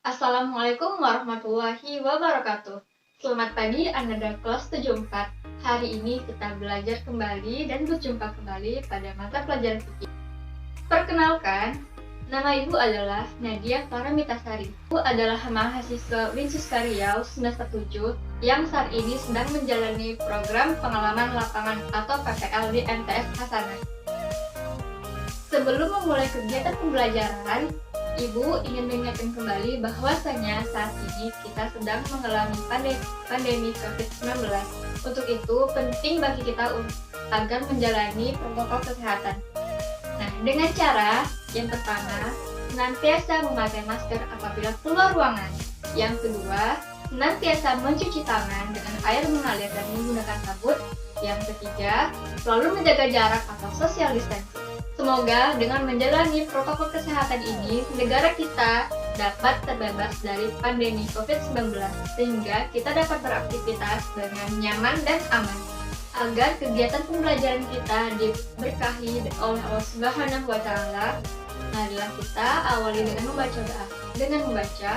Assalamualaikum warahmatullahi wabarakatuh. Selamat pagi anak kelas 74. Hari ini kita belajar kembali dan berjumpa kembali pada mata pelajaran fikih. Perkenalkan, nama Ibu adalah Nadia Paramitasari. Ibu adalah mahasiswa Winsuska Riau semester 7 yang saat ini sedang menjalani program pengalaman lapangan atau PPL di MTS Hasanah. Sebelum memulai kegiatan pembelajaran, Ibu ingin mengingatkan kembali bahwasanya saat ini kita sedang mengalami pandemi COVID-19. Untuk itu, penting bagi kita agar menjalani protokol kesehatan. Nah, dengan cara yang pertama, senantiasa memakai masker apabila keluar ruangan. Yang kedua, senantiasa mencuci tangan dengan air mengalir dan menggunakan sabun. Yang ketiga, selalu menjaga jarak atau social distancing. Semoga dengan menjalani protokol kesehatan ini, negara kita dapat terbebas dari pandemi COVID-19 sehingga kita dapat beraktivitas dengan nyaman dan aman. Agar kegiatan pembelajaran kita diberkahi oleh Allah Subhanahu wa Ta'ala, marilah kita awali dengan membaca doa. Dengan membaca,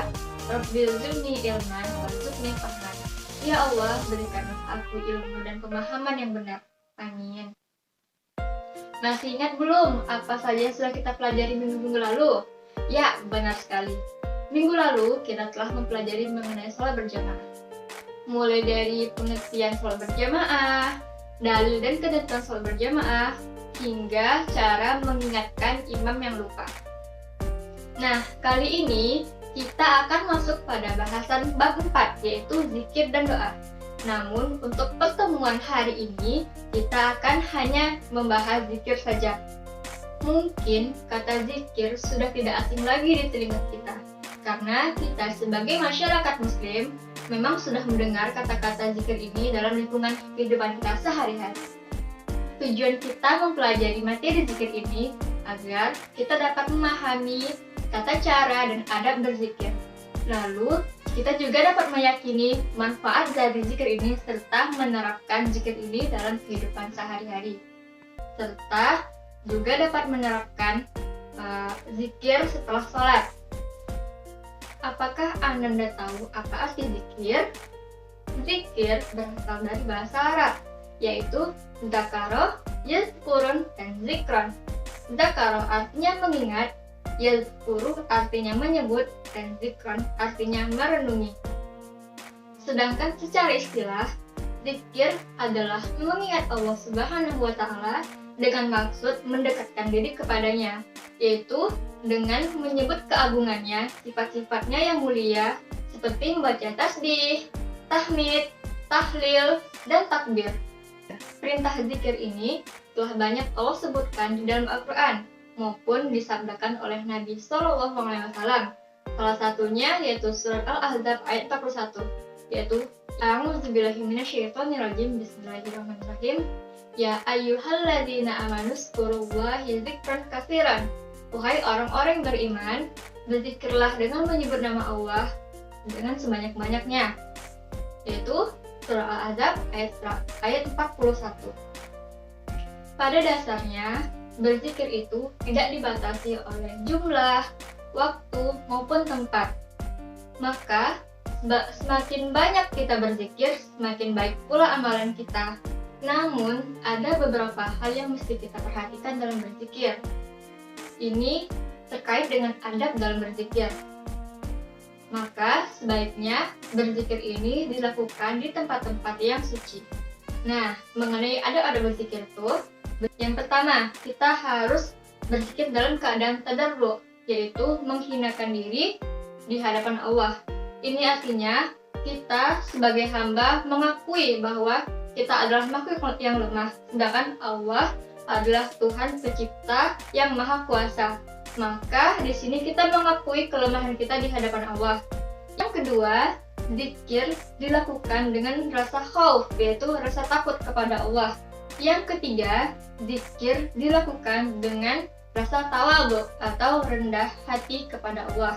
Rabbil zidni ilman warzuqni fahman. Ya Allah, berikanlah aku ilmu dan pemahaman yang benar. Amin. Masih ingat belum apa saja yang sudah kita pelajari minggu-minggu lalu? Ya, benar sekali. Minggu lalu kita telah mempelajari mengenai sholat berjamaah. Mulai dari pengertian sholat berjamaah, dalil dan ketentuan sholat berjamaah, hingga cara mengingatkan imam yang lupa. Nah, kali ini kita akan masuk pada bahasan bab 4, yaitu zikir dan doa. Namun, untuk pertemuan hari ini, kita akan hanya membahas zikir saja. Mungkin kata zikir sudah tidak asing lagi di telinga kita, karena kita sebagai masyarakat muslim memang sudah mendengar kata-kata zikir ini dalam lingkungan kehidupan kita sehari-hari. Tujuan kita mempelajari materi zikir ini agar kita dapat memahami tata cara dan adab berzikir. Lalu, kita juga dapat meyakini manfaat dari zikir ini serta menerapkan zikir ini dalam kehidupan sehari-hari. Serta juga dapat menerapkan zikir setelah sholat. Apakah Anda tahu apa arti zikir? Zikir berasal dari bahasa Arab, yaitu dzakaro, yazkurun, dan zikron. Dzakaro artinya mengingat, yazkuru artinya menyebut, dan zikron artinya merenungi. Sedangkan secara istilah, zikir adalah mengingat Allah Subhanahu wa Ta'ala dengan maksud mendekatkan diri kepadanya, yaitu dengan menyebut keagungannya, sifat-sifatnya yang mulia, seperti membaca tasbih, tahmid, tahlil, dan takbir. Perintah zikir ini telah banyak Allah sebutkan di dalam Al-Quran maupun disabdakan oleh Nabi SAW. Salah satunya yaitu surat Al-Ahzab ayat 41, yaitu A'udzubillahi minasyaitonirrajim, Bismillahirrahmanirrahim. Ya ayyuhalladzina amanu zkurullaha dzikran katsiran. Wahai orang-orang yang beriman, berzikirlah dengan menyebut nama Allah dengan sebanyak-banyaknya. Yaitu surah Al-Ahzab ayat 41. Pada dasarnya, berzikir itu tidak dibatasi oleh jumlah, waktu, maupun tempat. Maka, semakin banyak kita berzikir, semakin baik pula amalan kita. Namun, ada beberapa hal yang mesti kita perhatikan dalam berzikir. Ini terkait dengan adab dalam berzikir. Maka, sebaiknya berzikir ini dilakukan di tempat-tempat yang suci. Nah, mengenai adab-adab berzikir itu, yang pertama, kita harus berzikir dalam keadaan tadarru', yaitu menghinakan diri di hadapan Allah. Ini artinya kita sebagai hamba mengakui bahwa kita adalah makhluk yang lemah, sedangkan Allah adalah Tuhan pencipta yang maha kuasa. Maka di sini kita mengakui kelemahan kita di hadapan Allah. Yang kedua, zikir dilakukan dengan rasa khauf, yaitu rasa takut kepada Allah. Yang ketiga, zikir dilakukan dengan rasa tawadhu atau rendah hati kepada Allah.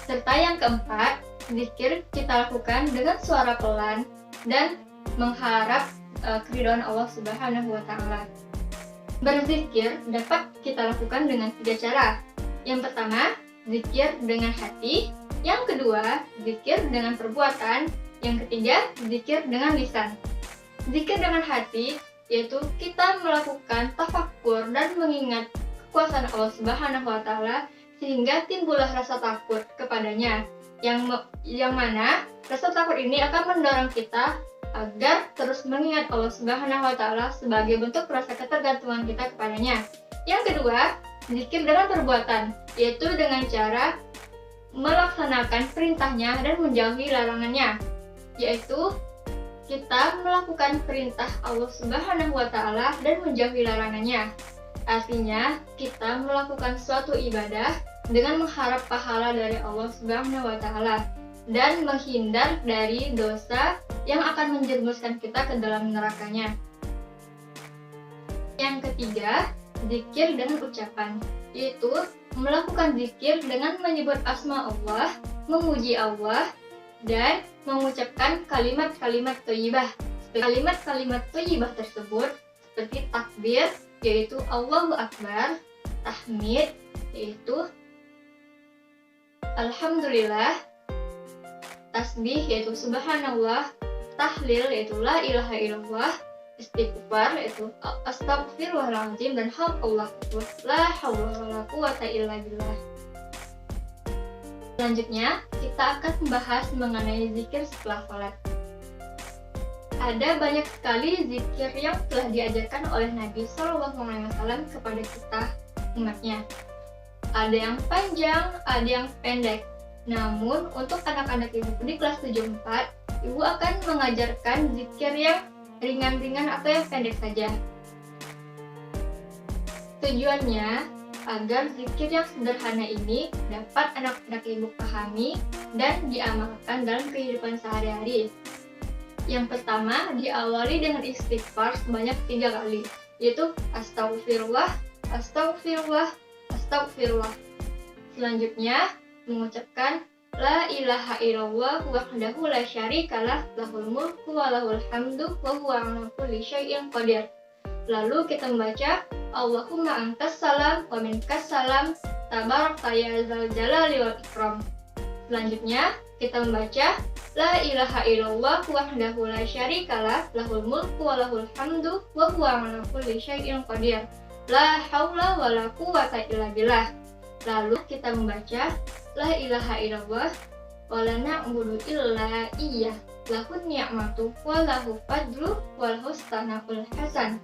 Serta yang keempat, zikir kita lakukan dengan suara pelan dan mengharap keridhaan Allah Subhanahu wa Ta'ala. Berzikir dapat kita lakukan dengan 3 cara. Yang pertama, zikir dengan hati. Yang kedua, zikir dengan perbuatan. Yang ketiga, zikir dengan lisan. Zikir dengan hati, yaitu kita melakukan tafakkur dan mengingat kekuasaan Allah Subhanahu wa Ta'ala sehingga timbullah rasa takut kepadanya. Yang mana rasa takut ini akan mendorong kita agar terus mengingat Allah Subhanahu wa Ta'ala sebagai bentuk rasa ketergantungan kita kepadanya. Yang kedua, zikir dengan perbuatan, yaitu dengan cara melaksanakan perintahnya dan menjauhi larangannya, yaitu kita melakukan perintah Allah Subhanahu wa Ta'ala dan menjauhi larangannya. Artinya, kita melakukan suatu ibadah dengan mengharap pahala dari Allah Subhanahu wa Ta'ala dan menghindar dari dosa yang akan menjerumuskan kita ke dalam nerakanya. Yang ketiga, zikir dengan ucapan, yaitu melakukan zikir dengan menyebut asma Allah, memuji Allah, dan mengucapkan kalimat-kalimat thayyibah. Kalimat-kalimat thayyibah tersebut seperti takbir, yaitu Allahu Akbar, tahmid, yaitu Alhamdulillah, tasbih, yaitu Subhanallah, tahlil, yaitu La ilaha illallah, istighfar, yaitu Astaghfirullahaladzim, dan Allahu Akbar, La haula wala quwata illa billah. Selanjutnya, kita akan membahas mengenai zikir setelah sholat. Ada banyak sekali zikir yang telah diajarkan oleh Nabi SAW kepada kita umatnya. Ada yang panjang, ada yang pendek. Namun, untuk anak-anak ibu di kelas 74, ibu akan mengajarkan zikir yang ringan-ringan atau yang pendek saja. Tujuannya agar zikir yang sederhana ini dapat anak-anak ibu pahami dan diamalkan dalam kehidupan sehari-hari. Yang pertama, diawali dengan istighfar sebanyak 3 kali, yaitu Astagfirullah, Astagfirullah, Astagfirullah. Selanjutnya, mengucapkan La ilaha illallah wahdahu la syarikalah, lahul mulku wa lahul hamdu wa huwa ala kulli syai'in qadir. Lalu kita membaca Allahumma antas salam wa minkas salam, tabarakta ya dzal jalali wal ikram. Selanjutnya, kita membaca La ilaha illallah wahdahu la syarikalah, lahul mulku wa lahul hamdu wa huwa ala kulli syai'in qadir. La haula wa la quwata illa billah. Lalu kita membaca La ilaha illallah wa la na'budu illa iyyah, lahun ni'matu wa lahu fadlu wal husnul hasan.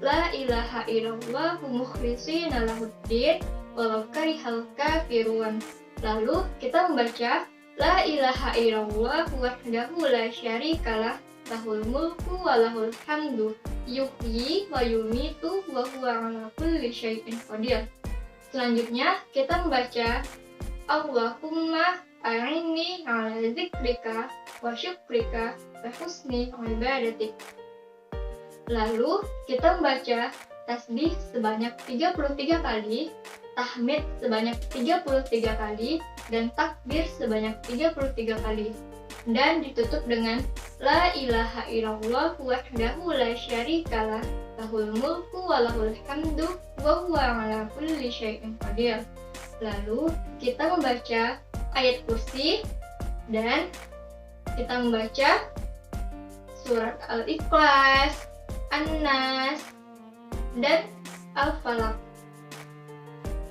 La ilaha illallah mukhlishina lahuddin walau karihal kafirun. Lalu kita membaca La ilaha illallah wahdahu la syarikalah, lahul mulku wa lahul hamdu yuhyi wa yumitu wa huwa ala kulli syai'in qadir. Selanjutnya kita membaca Allahumma a'inni ala zikrika wa syukrika wa husni ibadatik. Lalu kita membaca tasbih sebanyak 33 kali, tahmid sebanyak 33 kali, dan takbir sebanyak 33 kali. Dan ditutup dengan La ilaha illallah wahdahu la syarikalah, lahul mulku wa lahul hamdu wa huwa ala kulli syai'in qadir. Lalu kita membaca ayat kursi dan kita membaca surat Al-Ikhlas, An-Nas, dan Al-Falaq.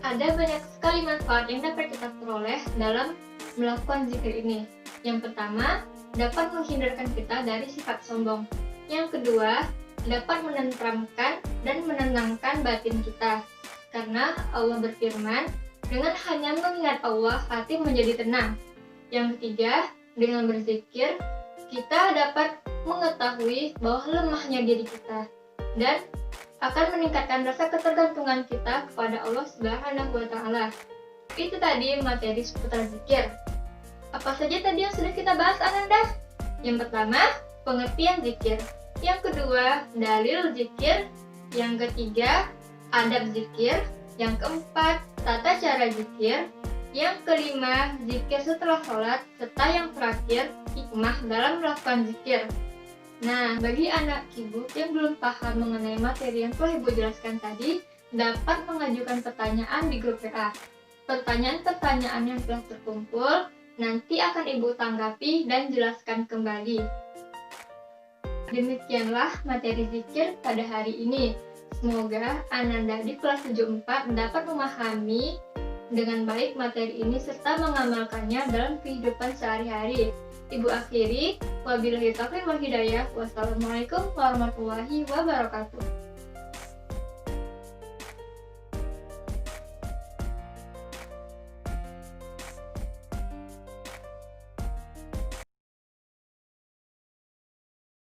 Ada banyak sekali manfaat yang dapat kita peroleh dalam melakukan zikir ini. Yang pertama, dapat menghindarkan kita dari sifat sombong. Yang kedua, dapat menenteramkan dan menenangkan batin kita. Karena Allah berfirman, dengan hanya mengingat Allah, hati menjadi tenang. Yang ketiga, dengan berzikir, kita dapat mengetahui bahwa lemahnya diri kita dan akan meningkatkan rasa ketergantungan kita kepada Allah Subhanahu wa Ta'ala. Itu tadi materi seputar zikir. Apa saja tadi yang sudah kita bahas, Ananda? Yang pertama, pengertian zikir. Yang kedua, dalil zikir. Yang ketiga, adab zikir. Yang keempat, tata cara zikir. Yang kelima, zikir setelah sholat. Serta yang terakhir, hikmah dalam melakukan zikir. Nah, bagi anak ibu yang belum paham mengenai materi yang telah ibu jelaskan tadi, dapat mengajukan pertanyaan di grup WA. Pertanyaan-pertanyaan yang telah terkumpul Nanti akan Ibu tanggapi dan jelaskan kembali. Demikianlah materi zikir pada hari ini. Semoga Ananda di kelas 74 dapat memahami dengan baik materi ini serta mengamalkannya dalam kehidupan sehari-hari. Ibu akhiri, wabillahi taufiq wal hidayah. Wassalamualaikum warahmatullahi wabarakatuh.